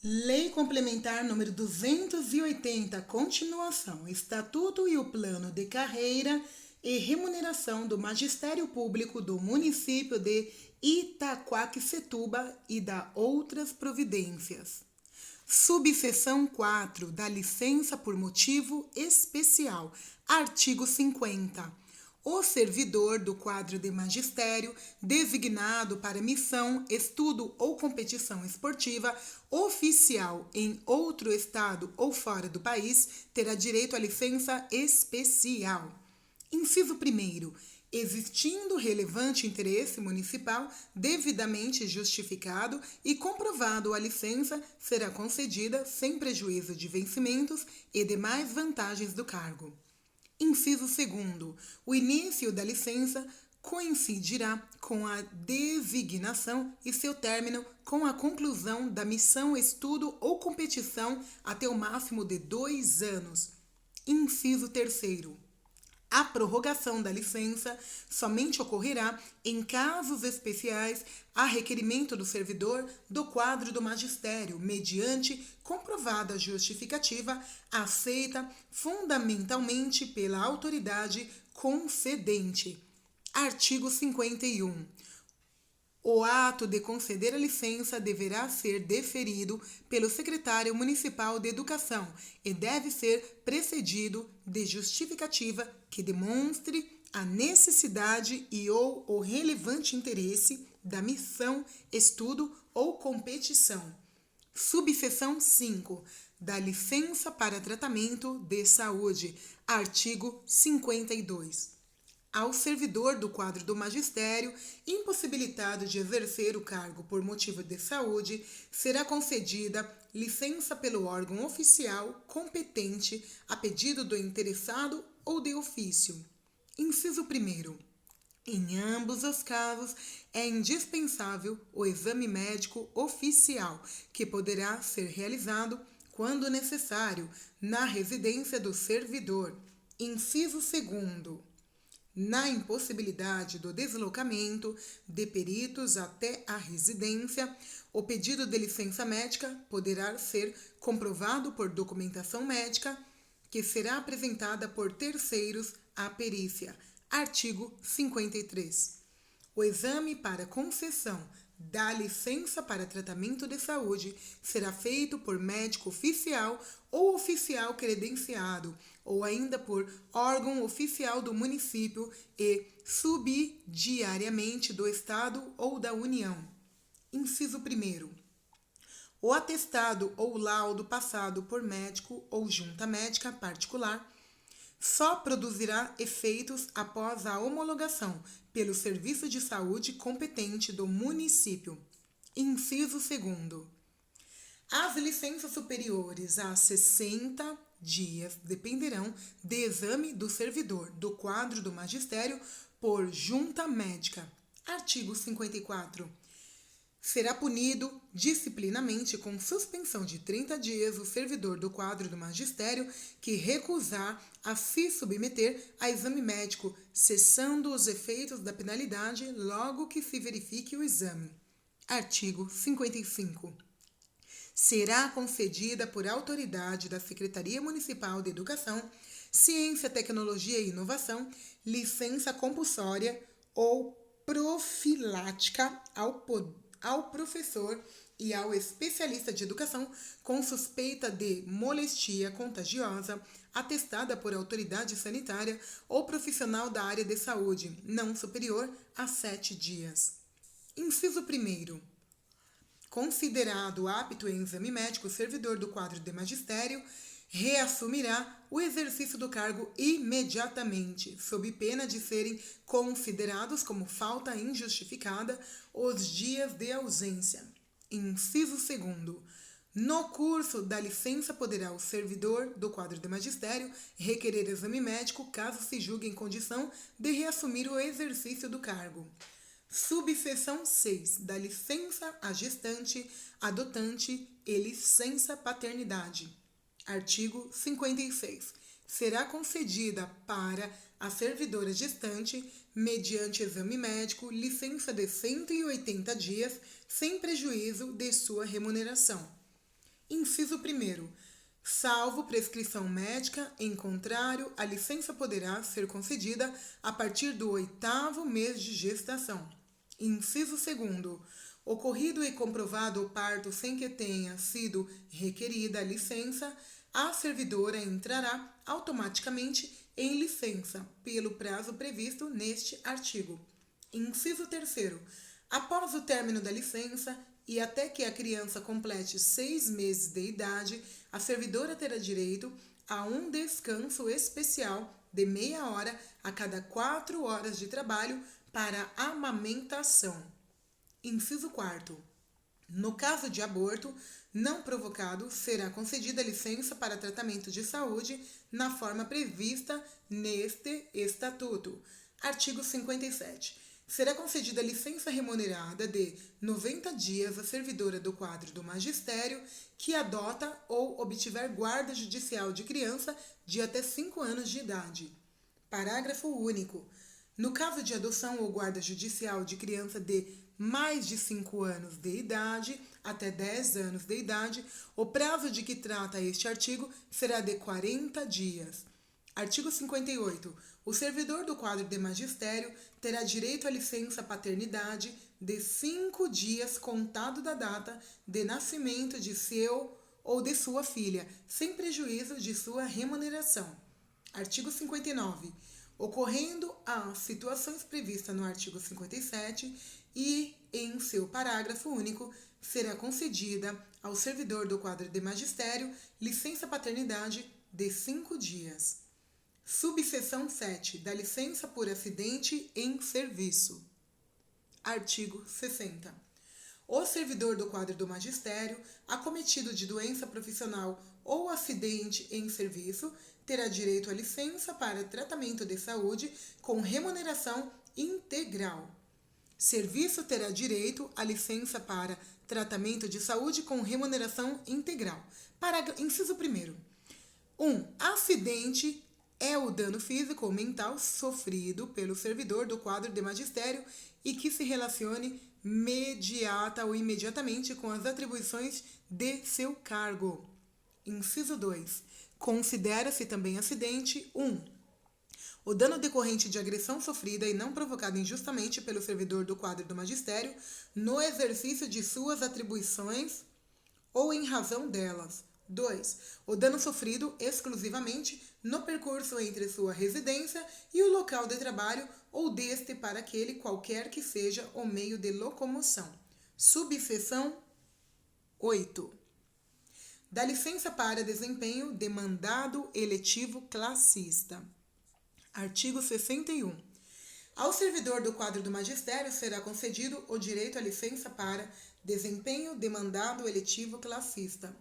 Lei Complementar número 280, continuação, Estatuto e o Plano de Carreira e Remuneração do Magistério Público do Município de Itaquaquecetuba e da outras providências. Subseção 4 da licença por motivo especial. Artigo 50. O servidor do quadro de magistério, designado para missão, estudo ou competição esportiva oficial em outro estado ou fora do país, terá direito à licença especial. Inciso 1º. Existindo relevante interesse municipal devidamente justificado e comprovado, a licença será concedida sem prejuízo de vencimentos e demais vantagens do cargo. Inciso 2º. O início da licença coincidirá com a designação e seu término com a conclusão da missão, estudo ou competição até o máximo de 2 anos. Inciso 3º. A prorrogação da licença somente ocorrerá em casos especiais a requerimento do servidor do quadro do magistério, mediante comprovada justificativa aceita fundamentalmente pela autoridade concedente. Artigo 51. O ato de conceder a licença deverá ser deferido pelo secretário municipal de Educação e deve ser precedido de justificativa que demonstre a necessidade e/ou o relevante interesse da missão, estudo ou competição. Subseção 5. Da licença para tratamento de saúde. Artigo 52. Ao servidor do quadro do magistério, impossibilitado de exercer o cargo por motivo de saúde, será concedida licença pelo órgão oficial competente a pedido do interessado ou de ofício. Inciso 1º. Em ambos os casos, é indispensável o exame médico oficial, que poderá ser realizado, quando necessário, na residência do servidor. Inciso 2º. Na impossibilidade do deslocamento de peritos até a residência, o pedido de licença médica poderá ser comprovado por documentação médica que será apresentada por terceiros à perícia. Artigo 53. O exame para concessão da licença para tratamento de saúde será feito por médico oficial ou oficial credenciado, ou ainda por órgão oficial do município e subsidiariamente do Estado ou da União. Inciso 1º. O atestado ou laudo passado por médico ou junta médica particular só produzirá efeitos após a homologação pelo serviço de saúde competente do município. Inciso 2º. As licenças superiores a 60 dias dependerão de exame do servidor do quadro do magistério por junta médica. Artigo 54. Será punido disciplinamente com suspensão de 30 dias o servidor do quadro do magistério que recusar a se submeter a exame médico, cessando os efeitos da penalidade logo que se verifique o exame. Artigo 55. Será concedida por autoridade da Secretaria Municipal de Educação, Ciência, Tecnologia e Inovação, licença compulsória ou profilática ao professor e ao especialista de educação com suspeita de moléstia contagiosa, atestada por autoridade sanitária ou profissional da área de saúde, não superior a 7 dias. Inciso 1º. Considerado apto em exame médico, o servidor do quadro de magistério reassumirá o exercício do cargo imediatamente, sob pena de serem considerados como falta injustificada os dias de ausência. Inciso 2º. No curso da licença, poderá o servidor do quadro de magistério requerer exame médico caso se julgue em condição de reassumir o exercício do cargo. Subseção 6. Da licença à gestante, adotante e licença paternidade. Artigo 56. Será concedida para a servidora gestante, mediante exame médico, licença de 180 dias, sem prejuízo de sua remuneração. Inciso 1º. Salvo prescrição médica, em contrário, a licença poderá ser concedida a partir do 8º mês de gestação. Inciso 2º. Ocorrido e comprovado o parto sem que tenha sido requerida a licença, a servidora entrará automaticamente em licença pelo prazo previsto neste artigo. Inciso 3º. Após o término da licença e até que a criança complete 6 meses de idade, a servidora terá direito a um descanso especial de meia hora a cada 4 horas de trabalho para amamentação. Inciso 4º. No caso de aborto não provocado, será concedida licença para tratamento de saúde na forma prevista neste Estatuto. Artigo 57. Será concedida licença remunerada de 90 dias à servidora do quadro do magistério que adota ou obtiver guarda judicial de criança de até 5 anos de idade. Parágrafo único. No caso de adoção ou guarda judicial de criança de mais de 5 anos de idade até 10 anos de idade, o prazo de que trata este artigo será de 40 dias. Artigo 58. O servidor do quadro de magistério terá direito à licença paternidade de 5 dias contado da data de nascimento de seu ou de sua filha, sem prejuízo de sua remuneração. Artigo 59. Ocorrendo as situações previstas no artigo 57 e em seu parágrafo único, será concedida ao servidor do quadro de magistério licença paternidade de 5 dias. Subseção 7. Da licença por acidente em serviço. Artigo 60. O servidor do quadro do magistério, acometido de doença profissional ou acidente em serviço, terá direito à licença para tratamento de saúde com remuneração integral. Serviço terá direito à licença para tratamento de saúde com remuneração integral. Inciso 1º. 1. Acidente é o dano físico ou mental sofrido pelo servidor do quadro de magistério e que se relacione imediata ou imediatamente com as atribuições de seu cargo. Inciso 2. Considera-se também acidente 1. O dano decorrente de agressão sofrida e não provocada injustamente pelo servidor do quadro do magistério no exercício de suas atribuições ou em razão delas. 2. O dano sofrido exclusivamente no percurso entre sua residência e o local de trabalho ou deste para aquele qualquer que seja o meio de locomoção. Subseção 8. Da licença para desempenho de mandado eletivo classista. Artigo 61. Ao servidor do quadro do magistério será concedido o direito à licença para desempenho de mandado eletivo classista.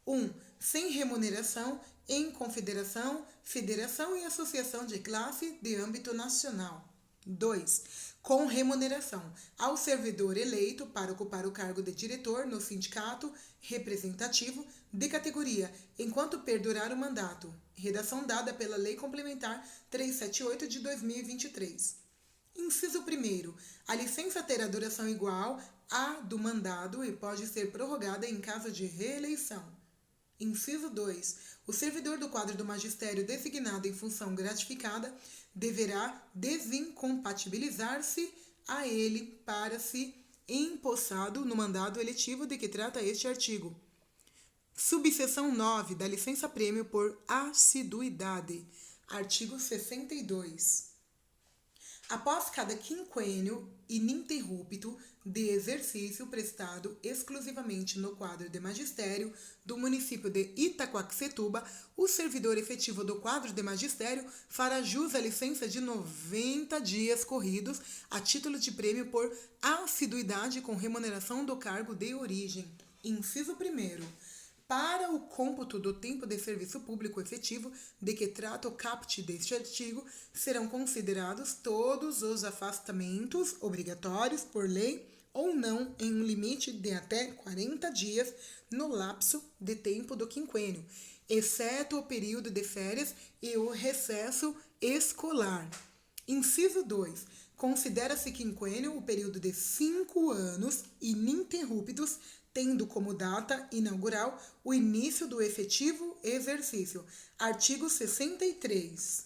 1. Sem remuneração, em confederação, federação e associação de classe de âmbito nacional. 2. Com remuneração ao servidor eleito para ocupar o cargo de diretor no sindicato representativo de categoria, enquanto perdurar o mandato. Redação dada pela Lei Complementar 378 de 2023. Inciso 1º. A licença terá duração igual à do mandado e pode ser prorrogada em caso de reeleição. Inciso 2. O servidor do quadro do magistério designado em função gratificada deverá desincompatibilizar-se a ele para se empossado no mandado eletivo de que trata este artigo. Subseção 9. Da licença-prêmio por assiduidade. Artigo 62. Após cada quinquênio ininterrupto de exercício prestado exclusivamente no quadro de magistério do município de Itaquaquecetuba, o servidor efetivo do quadro de magistério fará jus à licença de 90 dias corridos a título de prêmio por assiduidade com remuneração do cargo de origem. Inciso 1º. Para o cômputo do tempo de serviço público efetivo de que trata o caput deste artigo, serão considerados todos os afastamentos obrigatórios por lei ou não em um limite de até 40 dias no lapso de tempo do quinquênio, exceto o período de férias e o recesso escolar. Inciso 2. Considera-se quinquênio o período de 5 anos ininterruptos tendo como data inaugural o início do efetivo exercício. Artigo 63.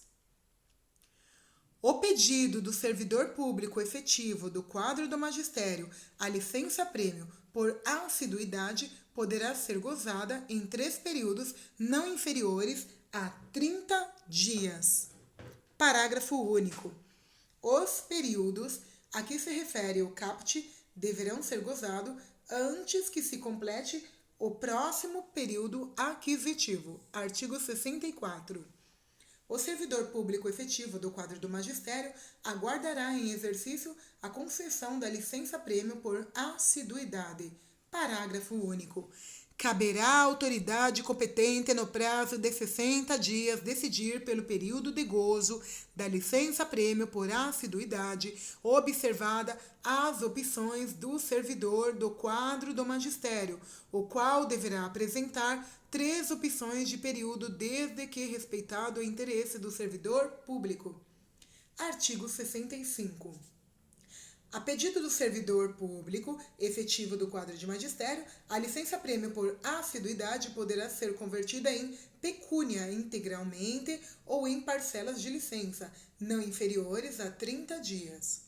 O pedido do servidor público efetivo do quadro do magistério a licença-prêmio por assiduidade poderá ser gozada em 3 períodos não inferiores a 30 dias. Parágrafo único. Os períodos a que se refere o caput deverão ser gozados antes que se complete o próximo período aquisitivo. Artigo 64. O servidor público efetivo do quadro do magistério aguardará em exercício a concessão da licença-prêmio por assiduidade. Parágrafo único. Caberá à autoridade competente no prazo de 60 dias decidir pelo período de gozo da licença-prêmio por assiduidade, observada as opções do servidor do quadro do magistério, o qual deverá apresentar 3 opções de período desde que respeitado o interesse do servidor público. Artigo 65. A pedido do servidor público efetivo do quadro de magistério, a licença-prêmio por assiduidade poderá ser convertida em pecúnia integralmente ou em parcelas de licença, não inferiores a 30 dias.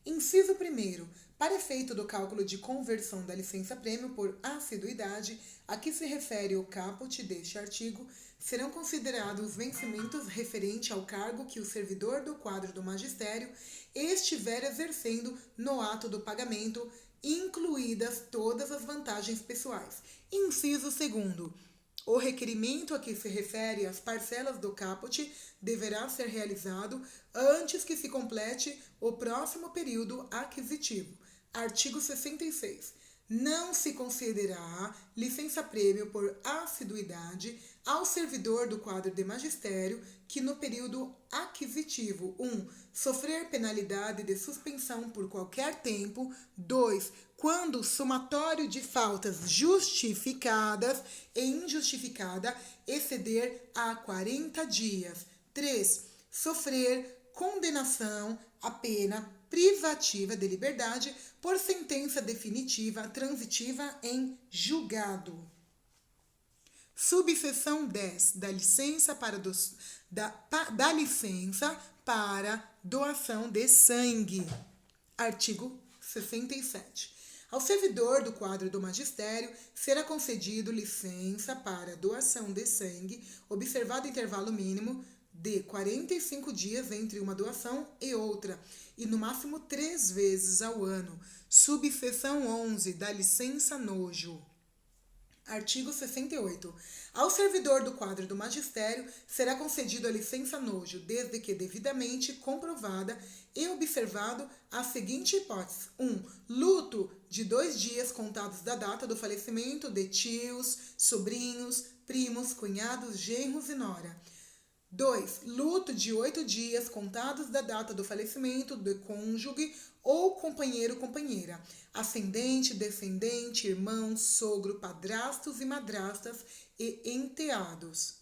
Inciso 1º. Para efeito do cálculo de conversão da licença-prêmio por assiduidade, a que se refere o caput deste artigo, serão considerados os vencimentos referentes ao cargo que o servidor do quadro do magistério estiver exercendo no ato do pagamento, incluídas todas as vantagens pessoais. Inciso 2º. O requerimento a que se refere as parcelas do caput deverá ser realizado antes que se complete o próximo período aquisitivo. Artigo 66. Não se concederá licença-prêmio por assiduidade ao servidor do quadro de magistério que no período aquisitivo 1. Sofrer penalidade de suspensão por qualquer tempo. 2. Quando o somatório de faltas justificadas e injustificada exceder a 40 dias. 3. Sofrer condenação à pena privativa de liberdade por sentença definitiva transitiva em julgado. Subseção 10. Da licença para doação de sangue. Artigo 67. Ao servidor do quadro do magistério será concedido licença para doação de sangue, observado intervalo mínimo de 45 dias entre uma doação e outra, e no máximo 3 vezes ao ano. Subseção 11. Da licença nojo. Artigo 68. Ao servidor do quadro do magistério será concedido a licença nojo, desde que devidamente comprovada e observado a seguinte hipótese. 1. Luto de 2 dias contados da data do falecimento de tios, sobrinhos, primos, cunhados, genros e nora. 2. Luto de 8 dias contados da data do falecimento do cônjuge ou companheiro/companheira, ascendente, descendente, irmão, sogro, padrastos e madrastas e enteados.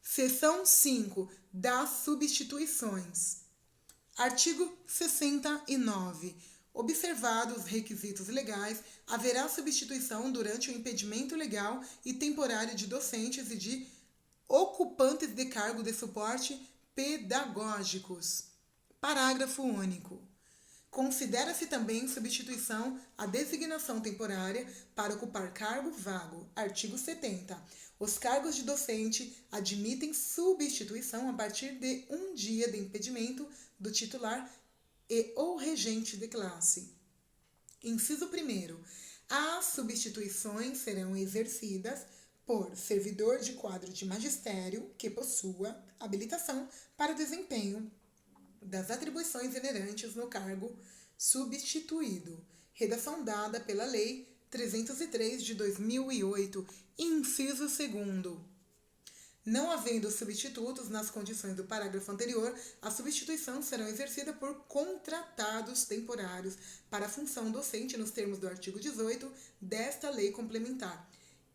Seção 5. Das substituições. Artigo 69. Observados os requisitos legais, haverá substituição durante o impedimento legal e temporário de docentes e de ocupantes de cargo de suporte pedagógicos. Parágrafo único. Considera-se também substituição a designação temporária para ocupar cargo vago. Artigo 70. Os cargos de docente admitem substituição a partir de 1 dia de impedimento do titular e ou regente de classe. Inciso 1º. As substituições serão exercidas por servidor de quadro de magistério que possua habilitação para desempenho das atribuições inerentes no cargo substituído. Redação dada pela Lei 303 de 2008, inciso 2º. Não havendo substitutos nas condições do parágrafo anterior, a substituição será exercida por contratados temporários para a função docente nos termos do artigo 18 desta lei complementar.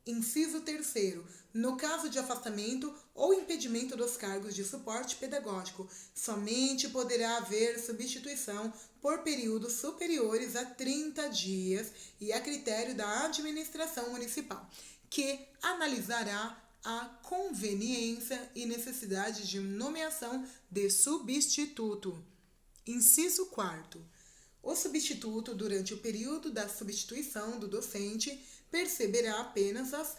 Inciso 3º. No caso de afastamento ou impedimento dos cargos de suporte pedagógico, somente poderá haver substituição por períodos superiores a 30 dias e a critério da administração municipal, que analisará a conveniência e necessidade de nomeação de substituto. Inciso 4º. O substituto, durante o período da substituição do docente, perceberá apenas as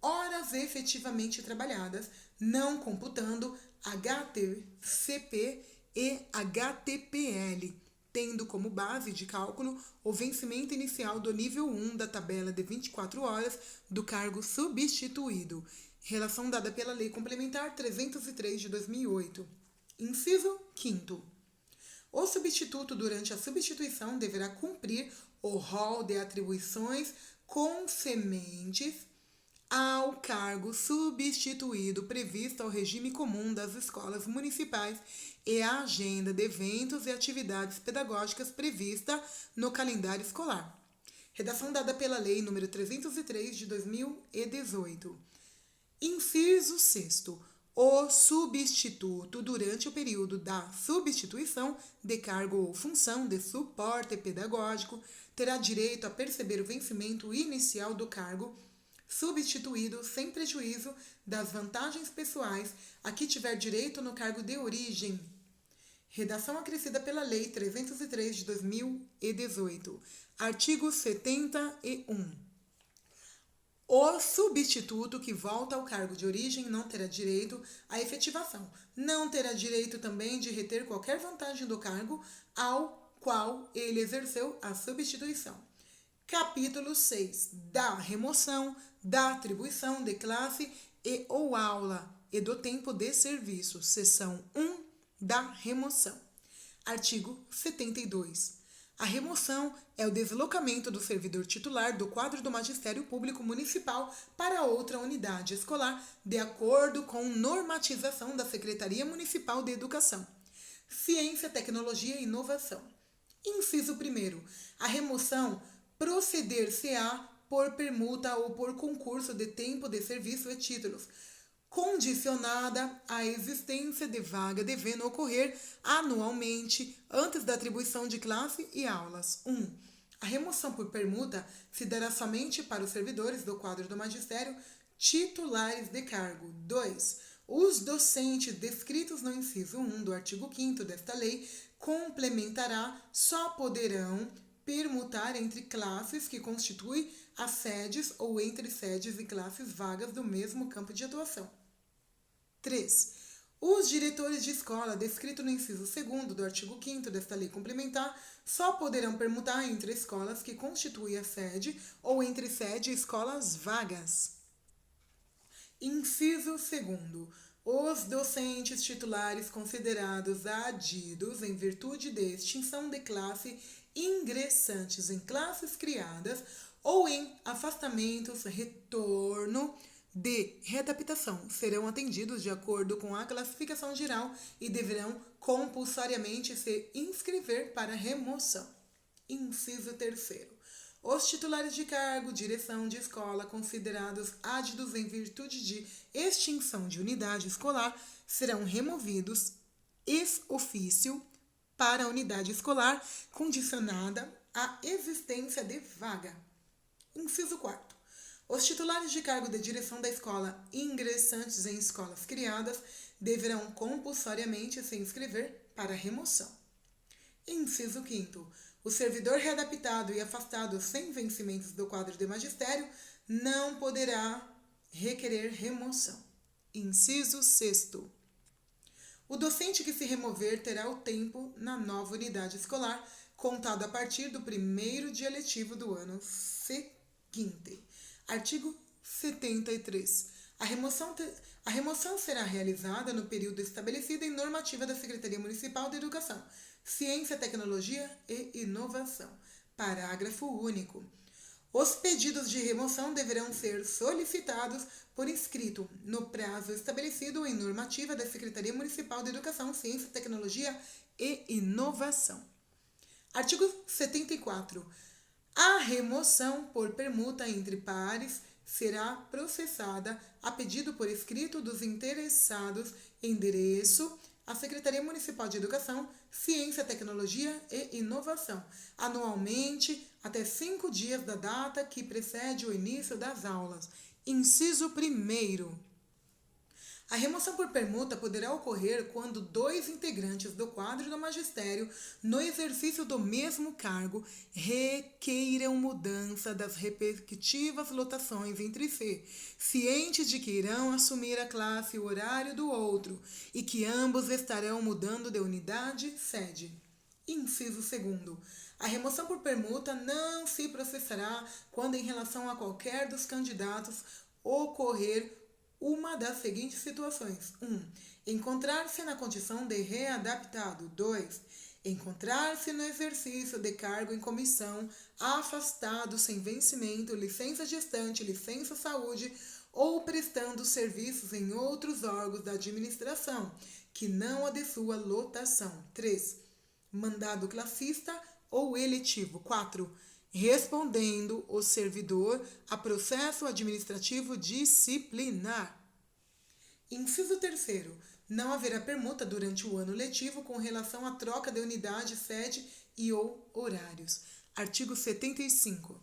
horas efetivamente trabalhadas, não computando HTCP e HTPL, tendo como base de cálculo o vencimento inicial do nível 1 da tabela de 24 horas do cargo substituído, relação dada pela Lei Complementar 303 de 2008. Inciso 5º. O substituto, durante a substituição, deverá cumprir o rol de atribuições concernentes ao cargo substituído previsto ao regime comum das escolas municipais e à agenda de eventos e atividades pedagógicas prevista no calendário escolar. Redação dada pela Lei nº 303 de 2018. Inciso 6º. O substituto, durante o período da substituição de cargo ou função de suporte pedagógico, terá direito a perceber o vencimento inicial do cargo substituído sem prejuízo das vantagens pessoais a que tiver direito no cargo de origem. Redação acrescida pela Lei 303 de 2018. Artigo 71. O substituto que volta ao cargo de origem não terá direito à efetivação. Não terá direito também de reter qualquer vantagem do cargo ao qual ele exerceu a substituição. Capítulo 6. Da remoção, da atribuição de classe e ou aula e do tempo de serviço. Seção 1. Da remoção. Artigo 72. A remoção é o deslocamento do servidor titular do quadro do Magistério Público Municipal para outra unidade escolar, de acordo com normatização da Secretaria Municipal de Educação, Ciência, Tecnologia e Inovação. Inciso 1º. A remoção proceder-se-á por permuta ou por concurso de tempo de serviço e títulos, condicionada à existência de vaga devendo ocorrer anualmente antes da atribuição de classe e aulas. 1. A remoção por permuta se dará somente para os servidores do quadro do magistério titulares de cargo. 2. Os docentes descritos no inciso 1 do artigo 5º desta lei complementará só poderão permutar entre classes que constituem as sedes ou entre sedes e classes vagas do mesmo campo de atuação. 3. Os diretores de escola, descrito no inciso 2º do artigo 5º desta lei complementar, só poderão permutar entre escolas que constituem a sede ou entre sede e escolas vagas. Inciso 2º. Os docentes titulares considerados adidos em virtude de extinção de classe ingressantes em classes criadas ou em afastamentos, retorno de readaptação serão atendidos de acordo com a classificação geral e deverão compulsoriamente se inscrever para remoção. Inciso 3º. Os titulares de cargo, direção de escola, considerados adidos em virtude de extinção de unidade escolar, serão removidos ex ofício para a unidade escolar, condicionada à existência de vaga. Inciso 4º. Os titulares de cargo de direção da escola ingressantes em escolas criadas deverão compulsoriamente se inscrever para remoção. Inciso 5º. O servidor readaptado e afastado sem vencimentos do quadro de magistério não poderá requerer remoção. Inciso 6º. O docente que se remover terá o tempo na nova unidade escolar, contado a partir do primeiro dia letivo do ano seguinte. Artigo 73. A remoção será realizada no período estabelecido em normativa da Secretaria Municipal de Educação, Ciência, Tecnologia e Inovação. Parágrafo único. Os pedidos de remoção deverão ser solicitados por escrito no prazo estabelecido em normativa da Secretaria Municipal de Educação, Ciência, Tecnologia e Inovação. Artigo 74. A remoção por permuta entre pares será processada a pedido por escrito dos interessados. Endereço: a Secretaria Municipal de Educação, Ciência, Tecnologia e Inovação, anualmente até 5 dias da data que precede o início das aulas. Inciso 1º. A remoção por permuta poderá ocorrer quando 2 integrantes do quadro do magistério, no exercício do mesmo cargo, requeiram mudança das respectivas lotações entre si, cientes de que irão assumir a classe e o horário do outro, e que ambos estarão mudando de unidade sede. Inciso 2º. A remoção por permuta não se processará quando, em relação a qualquer dos candidatos, ocorrer uma das seguintes situações. 1. Encontrar-se na condição de readaptado. 2. Encontrar-se no exercício de cargo em comissão, afastado sem vencimento, licença gestante, licença saúde ou prestando serviços em outros órgãos da administração, que não a de sua lotação. 3. Mandado classista ou eletivo. 4. Respondendo o servidor a processo administrativo disciplinar. Inciso 3º. Não haverá permuta durante o ano letivo com relação à troca de unidade, sede e ou horários. Artigo 75.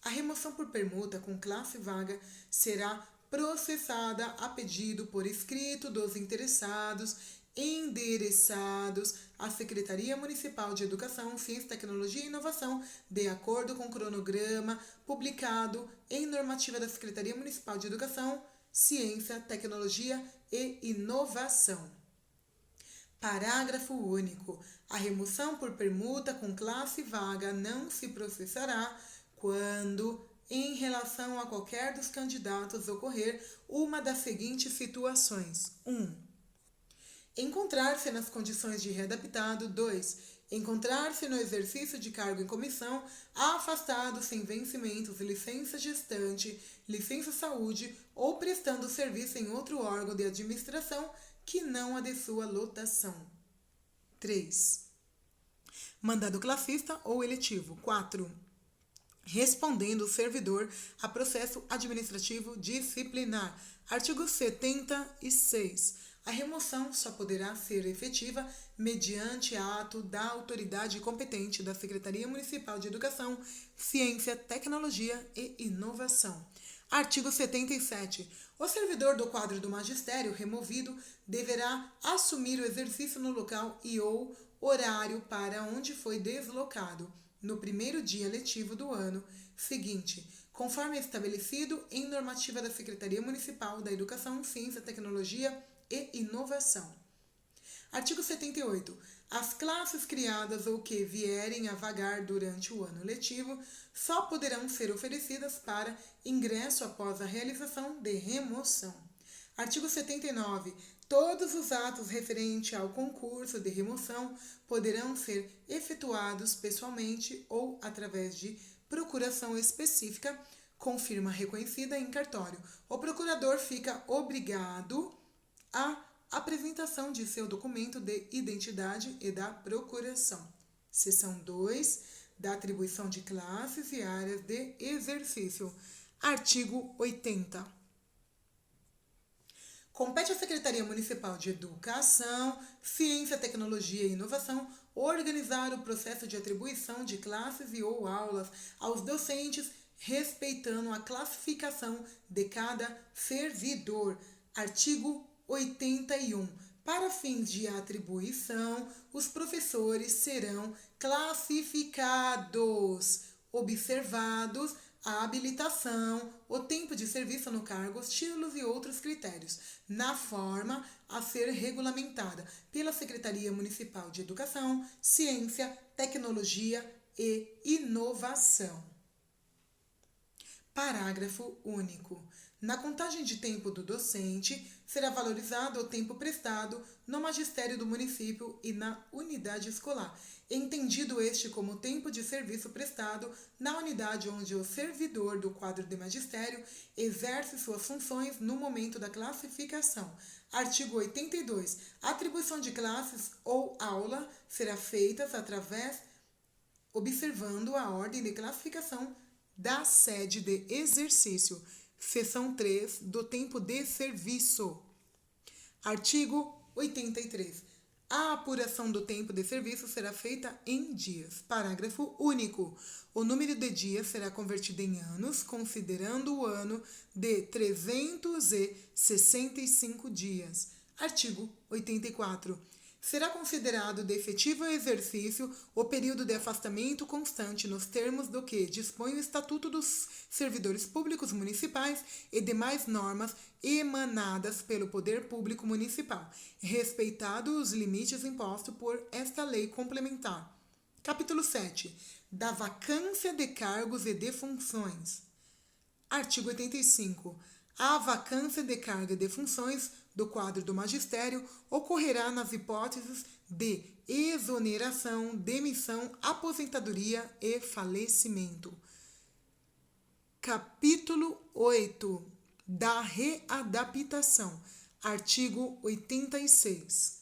A remoção por permuta com classe vaga será processada a pedido por escrito dos interessados, endereçados à Secretaria Municipal de Educação, Ciência, Tecnologia e Inovação, de acordo com o cronograma publicado em normativa da Secretaria Municipal de Educação, Ciência, Tecnologia e Inovação. Parágrafo único. A remoção por permuta com classe vaga não se processará quando, em relação a qualquer dos candidatos, ocorrer uma das seguintes situações. 1. Encontrar-se nas condições de readaptado. 2. Encontrar-se no exercício de cargo em comissão, afastado sem vencimentos, licença gestante, licença saúde ou prestando serviço em outro órgão de administração que não a de sua lotação. 3. Mandado classista ou eletivo. 4. Respondendo o servidor a processo administrativo disciplinar. Artigo 76. A remoção só poderá ser efetiva mediante ato da autoridade competente da Secretaria Municipal de Educação, Ciência, Tecnologia e Inovação. Artigo 77. O servidor do quadro do magistério removido deverá assumir o exercício no local e ou horário para onde foi deslocado no primeiro dia letivo do ano seguinte, conforme estabelecido em normativa da Secretaria Municipal da Educação, Ciência, Tecnologia e Inovação. Artigo 78. As classes criadas ou que vierem a vagar durante o ano letivo só poderão ser oferecidas para ingresso após a realização de remoção. Artigo 79. Todos os atos referentes ao concurso de remoção poderão ser efetuados pessoalmente ou através de procuração específica, com firma reconhecida em cartório. O procurador fica obrigado à apresentação de seu documento de identidade e da procuração. Seção 2, da atribuição de classes e áreas de exercício. Artigo 80. Compete à Secretaria Municipal de Educação, Ciência, Tecnologia e Inovação organizar o processo de atribuição de classes e ou aulas aos docentes, respeitando a classificação de cada servidor. Artigo 81. Para fins de atribuição, os professores serão classificados, observados a habilitação, o tempo de serviço no cargo, os títulos e outros critérios, na forma a ser regulamentada pela Secretaria Municipal de Educação, Ciência, Tecnologia e Inovação. Parágrafo único. Na contagem de tempo do docente, será valorizado o tempo prestado no magistério do município e na unidade escolar, entendido este como tempo de serviço prestado na unidade onde o servidor do quadro de magistério exerce suas funções no momento da classificação. Artigo 82. A atribuição de classes ou aula será feita observando a ordem de classificação da sede de exercício. seção 3 do tempo de serviço. Artigo 83. A apuração do tempo de serviço será feita em dias. Parágrafo único. O número de dias será convertido em anos, considerando o ano de 365 dias. Artigo 84. Será considerado de efetivo exercício o período de afastamento constante nos termos do que dispõe o Estatuto dos Servidores Públicos Municipais e demais normas emanadas pelo Poder Público Municipal, respeitados os limites impostos por esta lei complementar. Capítulo 7. Da vacância de cargos e de funções. Artigo 85. A vacância de carga e de funções do quadro do magistério ocorrerá nas hipóteses de exoneração, demissão, aposentadoria e falecimento. Capítulo 8. Da readaptação. Artigo 86.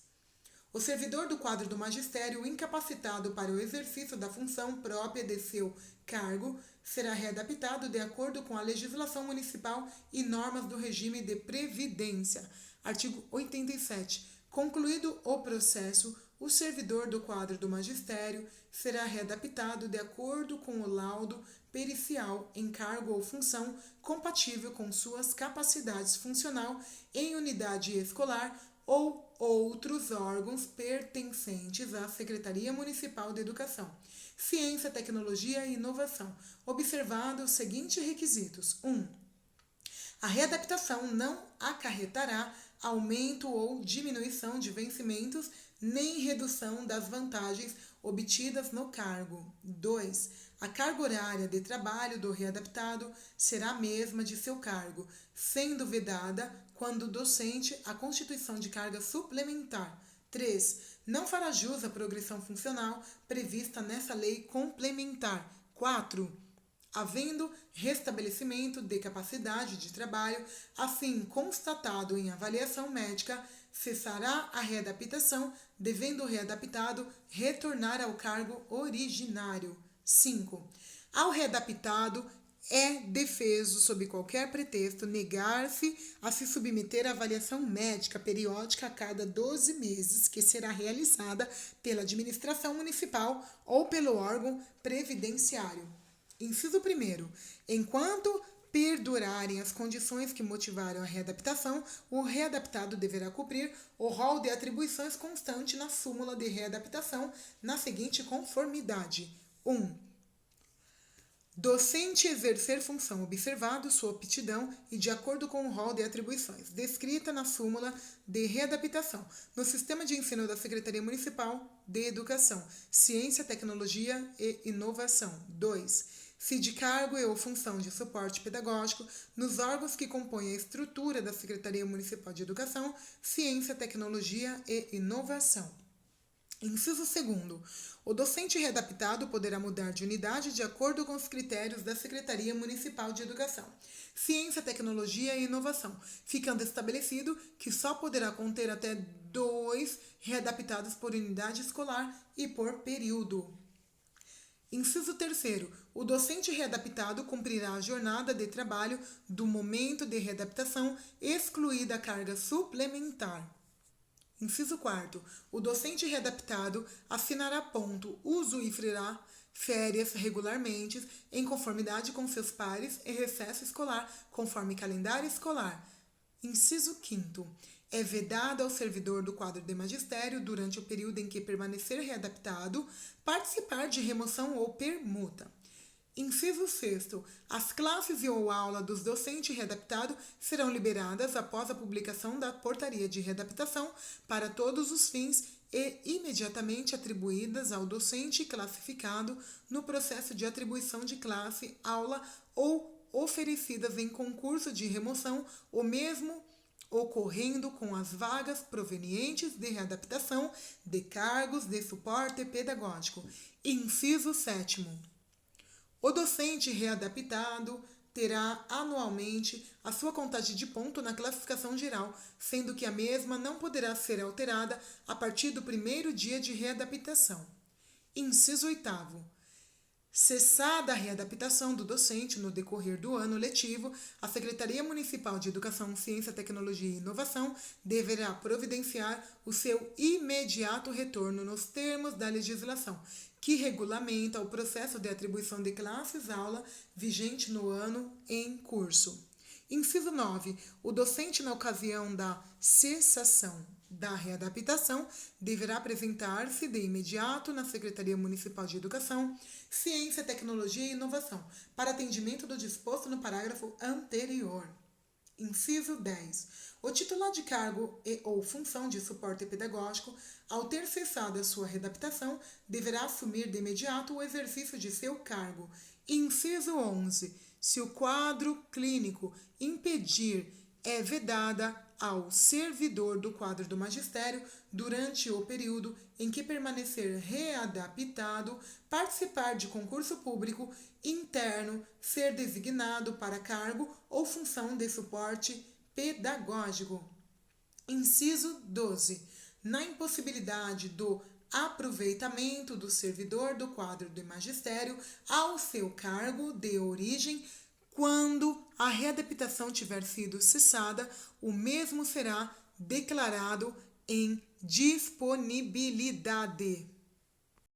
O servidor do quadro do magistério incapacitado para o exercício da função própria de seu cargo será readaptado de acordo com a legislação municipal e normas do regime de previdência. Artigo 87. Concluído o processo, o servidor do quadro do magistério será readaptado de acordo com o laudo pericial em cargo ou função compatível com suas capacidades funcional em unidade escolar ou outros órgãos pertencentes à Secretaria Municipal de Educação, Ciência, Tecnologia e Inovação, observado os seguintes requisitos. 1. A readaptação não acarretará aumento ou diminuição de vencimentos nem redução das vantagens obtidas no cargo. 2. A carga horária de trabalho do readaptado será a mesma de seu cargo, sendo vedada, quando docente, a constituição de carga suplementar. 3. Não fará jus à progressão funcional prevista nessa lei complementar. 4. Havendo restabelecimento de capacidade de trabalho, assim constatado em avaliação médica, cessará a readaptação, devendo o readaptado retornar ao cargo originário. 5. Ao readaptado é defeso, sob qualquer pretexto, negar-se a se submeter à avaliação médica periódica a cada 12 meses, que será realizada pela administração municipal ou pelo órgão previdenciário. Inciso 1º. Enquanto perdurarem as condições que motivaram a readaptação, o readaptado deverá cumprir o rol de atribuições constante na súmula de readaptação na seguinte conformidade. 1. Docente exercer função observado sua aptidão e de acordo com o rol de atribuições, descrita na súmula de readaptação, no sistema de ensino da Secretaria Municipal de Educação, Ciência, Tecnologia e Inovação. 2. Se de cargo e ou função de suporte pedagógico nos órgãos que compõem a estrutura da Secretaria Municipal de Educação, Ciência, Tecnologia e Inovação. Inciso 2º. O docente readaptado poderá mudar de unidade de acordo com os critérios da Secretaria Municipal de Educação, Ciência, Tecnologia e Inovação, ficando estabelecido que só poderá conter até 2 readaptados por unidade escolar e por período. Inciso 3º. O docente readaptado cumprirá a jornada de trabalho do momento de readaptação, excluída a carga suplementar. Inciso 4º. O docente readaptado assinará ponto, usufruirá férias regularmente, em conformidade com seus pares, e recesso escolar, conforme calendário escolar. Inciso 5º. É vedado ao servidor do quadro de magistério, durante o período em que permanecer readaptado, participar de remoção ou permuta. Inciso 6º. As classes e ou aula dos docentes readaptados serão liberadas após a publicação da portaria de readaptação para todos os fins e imediatamente atribuídas ao docente classificado no processo de atribuição de classe, aula ou oferecidas em concurso de remoção, o mesmo ocorrendo com as vagas provenientes de readaptação de cargos de suporte pedagógico. Inciso 7º. O docente readaptado terá anualmente a sua contagem de ponto na classificação geral, sendo que a mesma não poderá ser alterada a partir do primeiro dia de readaptação. Inciso 8º. Cessada a readaptação do docente no decorrer do ano letivo, a Secretaria Municipal de Educação, Ciência, Tecnologia e Inovação deverá providenciar o seu imediato retorno nos termos da legislação, que regulamenta o processo de atribuição de classes-aula vigente no ano em curso. Inciso 9. O docente, na ocasião da cessação da readaptação, deverá apresentar-se de imediato na Secretaria Municipal de Educação, Ciência, Tecnologia e Inovação, para atendimento do disposto no parágrafo anterior. Inciso 10. O titular de cargo e ou função de suporte pedagógico, ao ter cessado a sua readaptação, deverá assumir de imediato o exercício de seu cargo. Inciso 11. Se o quadro clínico impedir, é vedada ao servidor do quadro do magistério, durante o período em que permanecer readaptado, participar de concurso público interno, ser designado para cargo ou função de suporte pedagógico. Inciso 12. Na impossibilidade do aproveitamento do servidor do quadro do magistério ao seu cargo de origem, quando a readaptação tiver sido cessada, o mesmo será declarado em disponibilidade.